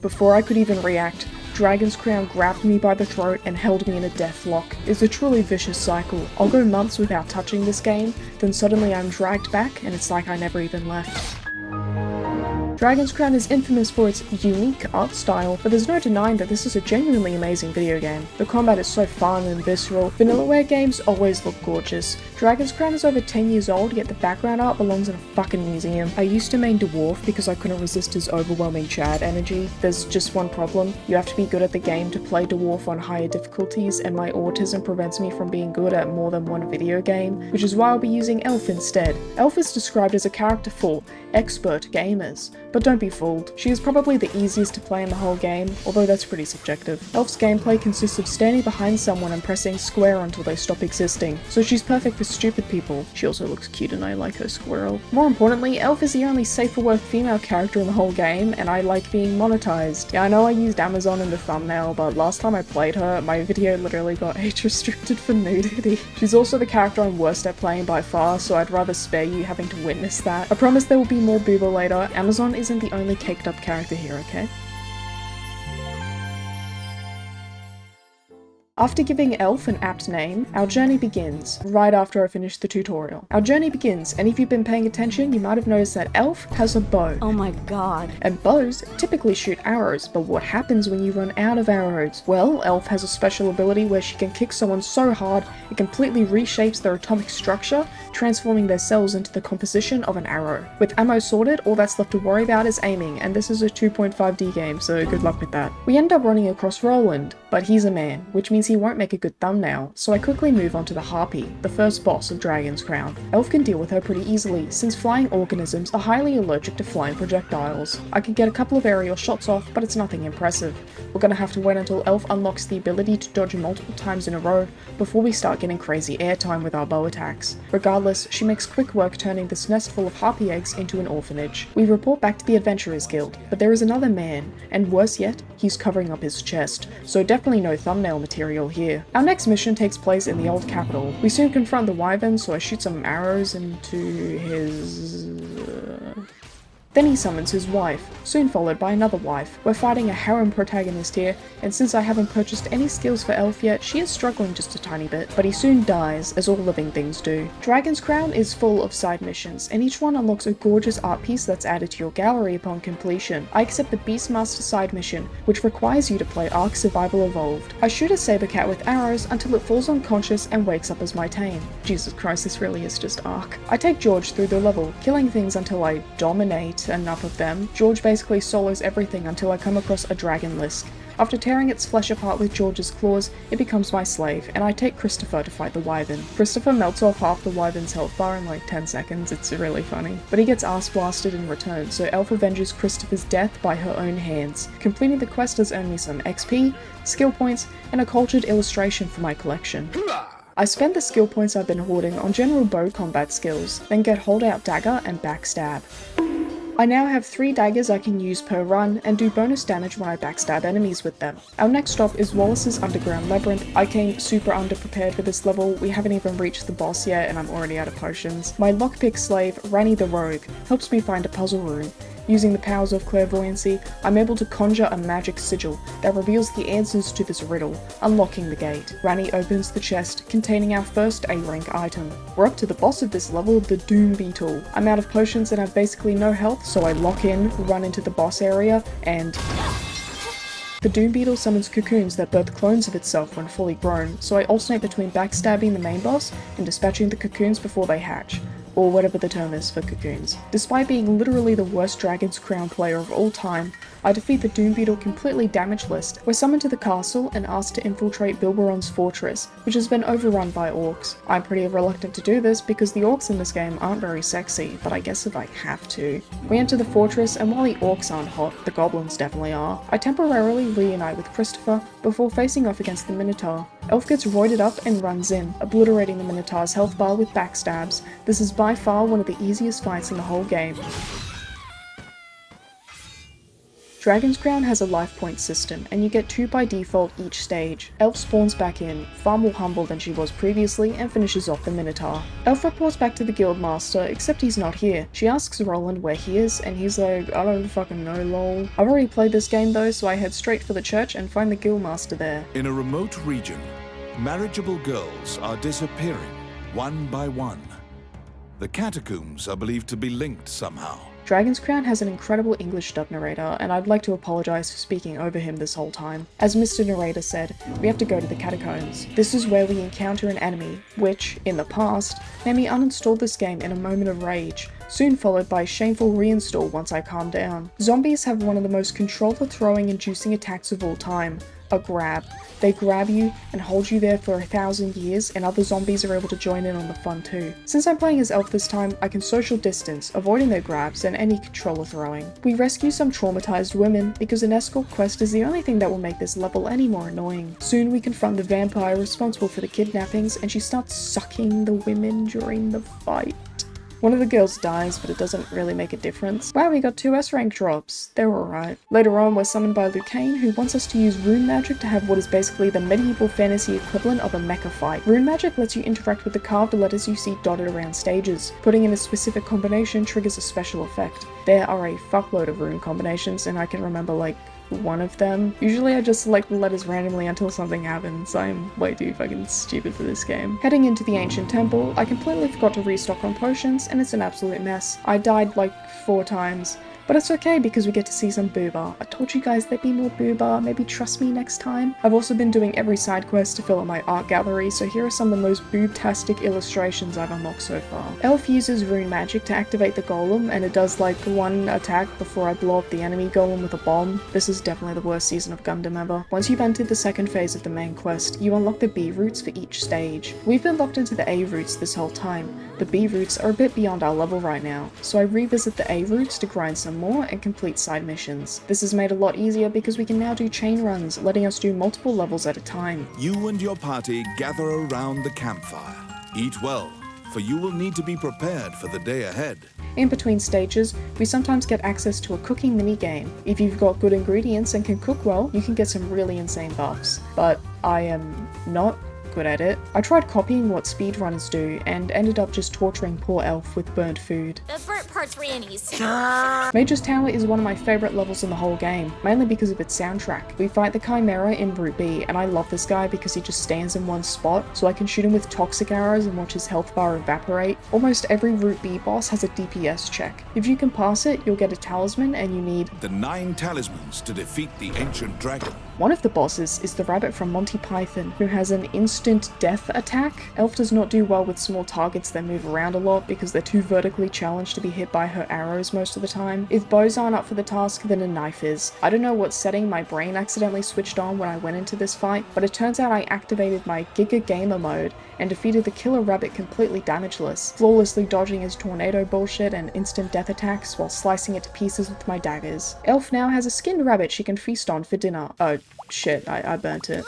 Before I could even react, Dragon's Crown grabbed me by the throat and held me in a death lock. It's a truly vicious cycle. I'll go months without touching this game, then suddenly I'm dragged back and it's like I never even left. Dragon's Crown is infamous for its unique art style, but there's no denying that this is a genuinely amazing video game. The combat is so fun and visceral. Vanillaware games always look gorgeous. Dragon's Crown is over 10 years old, yet the background art belongs in a fucking museum. I used to main Dwarf because I couldn't resist his overwhelming Chad energy. There's just one problem. You have to be good at the game to play Dwarf on higher difficulties, and my autism prevents me from being good at more than one video game, which is why I'll be using Elf instead. Elf is described as a character for expert gamers. But don't be fooled, she is probably the easiest to play in the whole game, although that's pretty subjective. Elf's gameplay consists of standing behind someone and pressing square until they stop existing, so she's perfect for stupid people. She also looks cute and I like her squirrel. More importantly, Elf is the only safe for work female character in the whole game, and I like being monetized. Yeah, I know I used Amazon in the thumbnail, but last time I played her, my video literally got age restricted for nudity. She's also the character I'm worst at playing by far, so I'd rather spare you having to witness that. I promise there will be more booba later. Amazon isn't the only caked up character here, okay? After giving Elf an apt name, our journey begins, right after I finish the tutorial. Our journey begins, and if you've been paying attention, you might have noticed that Elf has a bow. Oh my god. And bows typically shoot arrows, but what happens when you run out of arrows? Well, Elf has a special ability where she can kick someone so hard it completely reshapes their atomic structure, transforming their cells into the composition of an arrow. With ammo sorted, all that's left to worry about is aiming, and this is a 2.5D game, so good luck with that. We end up running across Roland, but he's a man, which means he won't make a good thumbnail, so I quickly move on to the Harpy, the first boss of Dragon's Crown. Elf can deal with her pretty easily, since flying organisms are highly allergic to flying projectiles. I can get a couple of aerial shots off, but it's nothing impressive. We're gonna have to wait until Elf unlocks the ability to dodge multiple times in a row before we start getting crazy airtime with our bow attacks. Regardless, she makes quick work turning this nest full of harpy eggs into an orphanage. We report back to the Adventurers Guild, but there is another man, and worse yet, he's covering up his chest, so definitely no thumbnail material here. Our next mission takes place in the old capital. We soon confront the wyvern, so I shoot some arrows into his... Then he summons his wife, soon followed by another wife. We're fighting a harem protagonist here, and since I haven't purchased any skills for Elf yet, she is struggling just a tiny bit, but he soon dies, as all living things do. Dragon's Crown is full of side missions, and each one unlocks a gorgeous art piece that's added to your gallery upon completion. I accept the Beastmaster side mission, which requires you to play Ark Survival Evolved. I shoot a saber cat with arrows until it falls unconscious and wakes up as my tame. Jesus Christ, this really is just Ark. I take George through the level, killing things until I dominate enough of them. George basically solos everything until I come across a dragon lisk. After tearing its flesh apart with George's claws, it becomes my slave, and I take Christopher to fight the wyvern. Christopher melts off half the wyvern's health bar in like 10 seconds, it's really funny. But he gets ass blasted in return, so Elf avenges Christopher's death by her own hands. Completing the quest has earned me some XP, skill points, and a cultured illustration for my collection. I spend the skill points I've been hoarding on general bow combat skills, then get holdout dagger and backstab. I now have 3 daggers I can use per run, and do bonus damage when I backstab enemies with them. Our next stop is Wallace's Underground Labyrinth. I came super underprepared for this level, we haven't even reached the boss yet and I'm already out of potions. My lockpick slave, Ranny the Rogue, helps me find a puzzle room. Using the powers of clairvoyancy, I'm able to conjure a magic sigil that reveals the answers to this riddle, unlocking the gate. Ranny opens the chest, containing our first A-rank item. We're up to the boss of this level, the Doom Beetle. I'm out of potions and have basically no health, so I lock in, run into the boss area, and... The Doom Beetle summons cocoons that birth clones of itself when fully grown, so I alternate between backstabbing the main boss and dispatching the cocoons before they hatch. Or whatever the term is for cocoons. Despite being literally the worst Dragon's Crown player of all time, I defeat the Doom Beetle completely damageless. We're summoned to the castle and asked to infiltrate Bilberon's fortress, which has been overrun by orcs. I'm pretty reluctant to do this because the orcs in this game aren't very sexy, but I guess if I have to. We enter the fortress, and while the orcs aren't hot, the goblins definitely are. I temporarily reunite with Christopher before facing off against the Minotaur. Elf gets roided up and runs in, obliterating the Minotaur's health bar with backstabs. This is by far one of the easiest fights in the whole game. Dragon's Crown has a life point system, and you get 2 by default each stage. Elf spawns back in, far more humble than she was previously, and finishes off the Minotaur. Elf reports back to the Guildmaster, except he's not here. She asks Roland where he is, and he's like, I don't fucking know, lol. I've already played this game though, so I head straight for the church and find the Guildmaster there. In a remote region, marriageable girls are disappearing, one by one. The catacombs are believed to be linked somehow. Dragon's Crown has an incredible English dub narrator, and I'd like to apologise for speaking over him this whole time. As Mr. Narrator said, we have to go to the catacombs. This is where we encounter an enemy, which, in the past, made me uninstall this game in a moment of rage, soon followed by a shameful reinstall once I calmed down. Zombies have one of the most controller-throwing inducing attacks of all time, a grab. They grab you and hold you there for 1,000 years, and other zombies are able to join in on the fun too. Since I'm playing as Elf this time, I can social distance, avoiding their grabs and any controller throwing. We rescue some traumatized women, because an escort quest is the only thing that will make this level any more annoying. Soon we confront the vampire responsible for the kidnappings, and she starts sucking the women during the fight. One of the girls dies, but it doesn't really make a difference. Wow, we got 2 S rank drops. They're alright. Later on, we're summoned by Lucane, who wants us to use rune magic to have what is basically the medieval fantasy equivalent of a mecha fight. Rune magic lets you interact with the carved letters you see dotted around stages. Putting in a specific combination triggers a special effect. There are a fuckload of rune combinations, and I can remember like one of them. Usually I just select the letters randomly until something happens. I'm way too fucking stupid for this game. Heading into the ancient temple, I completely forgot to restock on potions, and it's an absolute mess. I died like 4 times. But it's okay because we get to see some booba. I told you guys there'd be more booba, maybe trust me next time. I've also been doing every side quest to fill up my art gallery, so here are some of the most boobtastic illustrations I've unlocked so far. Elf uses rune magic to activate the golem, and it does like 1 attack before I blow up the enemy golem with a bomb. This is definitely the worst season of Gundam ever. Once you've entered the second phase of the main quest, you unlock the B routes for each stage. We've been locked into the A routes this whole time. The B routes are a bit beyond our level right now, so I revisit the A routes to grind some more and complete side missions. This is made a lot easier because we can now do chain runs, letting us do multiple levels at a time. You and your party gather around the campfire. Eat well, for you will need to be prepared for the day ahead. In between stages, we sometimes get access to a cooking mini-game. If you've got good ingredients and can cook well, you can get some really insane buffs. But I am not good at it. I tried copying what speedrunners do and ended up just torturing poor Elf with burnt food. The burnt part's Randy's. Mage's Tower is one of my favourite levels in the whole game, mainly because of its soundtrack. We fight the Chimera in Route B, and I love this guy because he just stands in one spot, so I can shoot him with toxic arrows and watch his health bar evaporate. Almost every Route B boss has a DPS check. If you can pass it, you'll get a talisman, and you need the 9 talismans to defeat the ancient dragon. One of the bosses is the rabbit from Monty Python, who has an instant death attack. Elf does not do well with small targets that move around a lot because they're too vertically challenged to be hit by her arrows most of the time. If bows aren't up for the task, then a knife is. I don't know what setting my brain accidentally switched on when I went into this fight, but it turns out I activated my Giga Gamer mode and defeated the killer rabbit completely damageless, flawlessly dodging his tornado bullshit and instant death attacks while slicing it to pieces with my daggers. Elf now has a skinned rabbit she can feast on for dinner. Oh shit, I burnt it.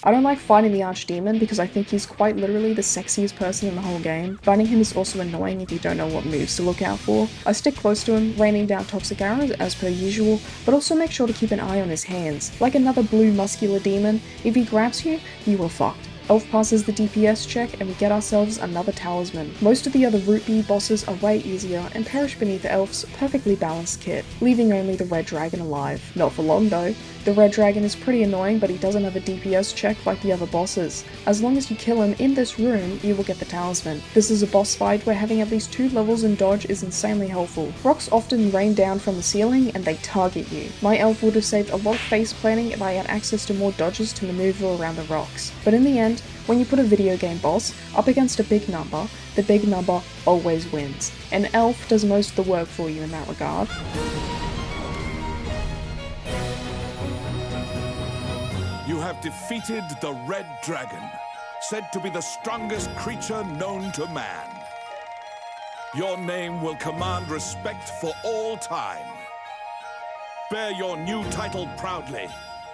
I don't like fighting the Archdemon because I think he's quite literally the sexiest person in the whole game. Fighting him is also annoying if you don't know what moves to look out for. I stick close to him, raining down toxic arrows as per usual, but also make sure to keep an eye on his hands. Like another blue muscular demon, if he grabs you, you are fucked. Elf passes the DPS check and we get ourselves another talisman. Most of the other Route B bosses are way easier and perish beneath Elf's perfectly balanced kit, leaving only the Red Dragon alive. Not for long though. The Red Dragon is pretty annoying, but he doesn't have a DPS check like the other bosses. As long as you kill him in this room, you will get the talisman. This is a boss fight where having at least 2 levels in dodge is insanely helpful. Rocks often rain down from the ceiling and they target you. My Elf would have saved a lot of face planning if I had access to more dodges to maneuver around the rocks. But in the end, when you put a video game boss up against a big number, the big number always wins. And Elf does most of the work for you in that regard. You have defeated the Red Dragon, said to be the strongest creature known to man. Your name will command respect for all time. Bear your new title proudly,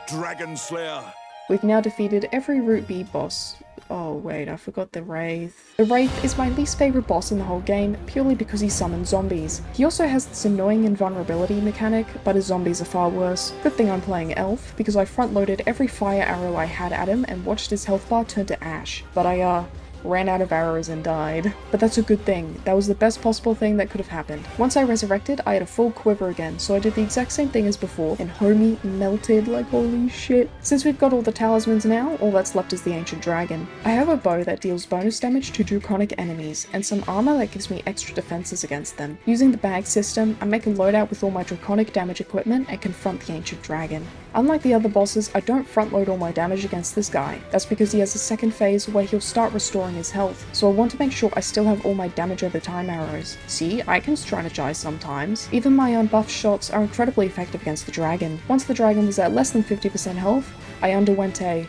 Dragon Slayer. We've now defeated every Route B boss, Oh wait, I forgot the Wraith. The Wraith is my least favourite boss in the whole game, purely because he summons zombies. He also has this annoying invulnerability mechanic, but his zombies are far worse. Good thing I'm playing Elf, because I front-loaded every fire arrow I had at him and watched his health bar turn to ash. But I, ran out of arrows and died. But that's a good thing. That was the best possible thing that could have happened. Once I resurrected, I had a full quiver again, so I did the exact same thing as before, and homie melted like holy shit. Since we've got all the talismans now, all that's left is the Ancient Dragon. I have a bow that deals bonus damage to draconic enemies, and some armor that gives me extra defenses against them. Using the bag system, I make a loadout with all my draconic damage equipment and confront the Ancient Dragon. Unlike the other bosses, I don't front load all my damage against this guy. That's because he has a second phase where he'll start restoring his health, so I want to make sure I still have all my damage over time arrows. See, I can strategize sometimes. Even my unbuffed shots are incredibly effective against the dragon. Once the dragon was at less than 50% health, I underwent a,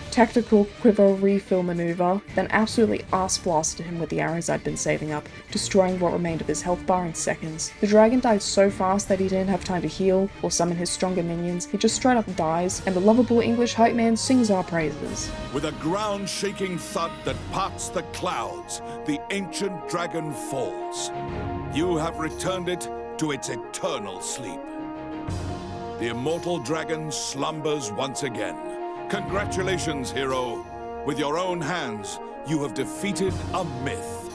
tactical quiver refill maneuver, then absolutely ass blasted him with the arrows I'd been saving up, destroying what remained of his health bar in seconds. The dragon died so fast that he didn't have time to heal or summon his stronger minions, he just straight up dies, and the lovable English hype man sings our praises. With a ground-shaking thud that parts the clouds, the ancient dragon falls. You have returned it to its eternal sleep. The immortal dragon slumbers once again. Congratulations, hero. With your own hands, you have defeated a myth.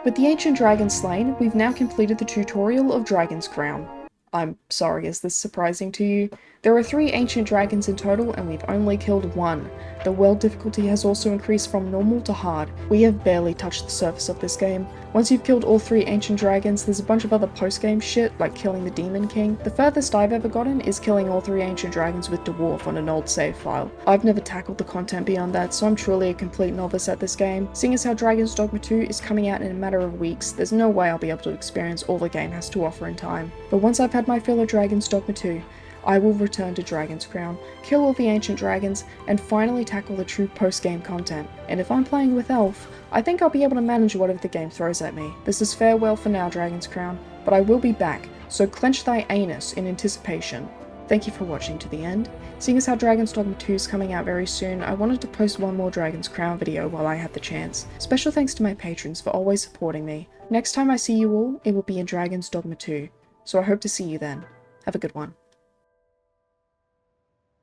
With the Ancient Dragon slain, we've now completed the tutorial of Dragon's Crown. I'm sorry, is this surprising to you? There are 3 ancient dragons in total and we've only killed 1. The world difficulty has also increased from normal to hard. We have barely touched the surface of this game. Once you've killed all 3 ancient dragons, there's a bunch of other post-game shit, like killing the Demon King. The furthest I've ever gotten is killing all 3 ancient dragons with Dwarf on an old save file. I've never tackled the content beyond that, so I'm truly a complete novice at this game. Seeing as how Dragon's Dogma 2 is coming out in a matter of weeks, there's no way I'll be able to experience all the game has to offer in time. But once I've had my fill of Dragon's Dogma 2, I will return to Dragon's Crown, kill all the ancient dragons, and finally tackle the true post-game content. And if I'm playing with Elf, I think I'll be able to manage whatever the game throws at me. This is farewell for now, Dragon's Crown, but I will be back, so clench thy anus in anticipation. Thank you for watching to the end. Seeing as how Dragon's Dogma 2 is coming out very soon, I wanted to post one more Dragon's Crown video while I had the chance. Special thanks to my patrons for always supporting me. Next time I see you all, it will be in Dragon's Dogma 2, so I hope to see you then. Have a good one.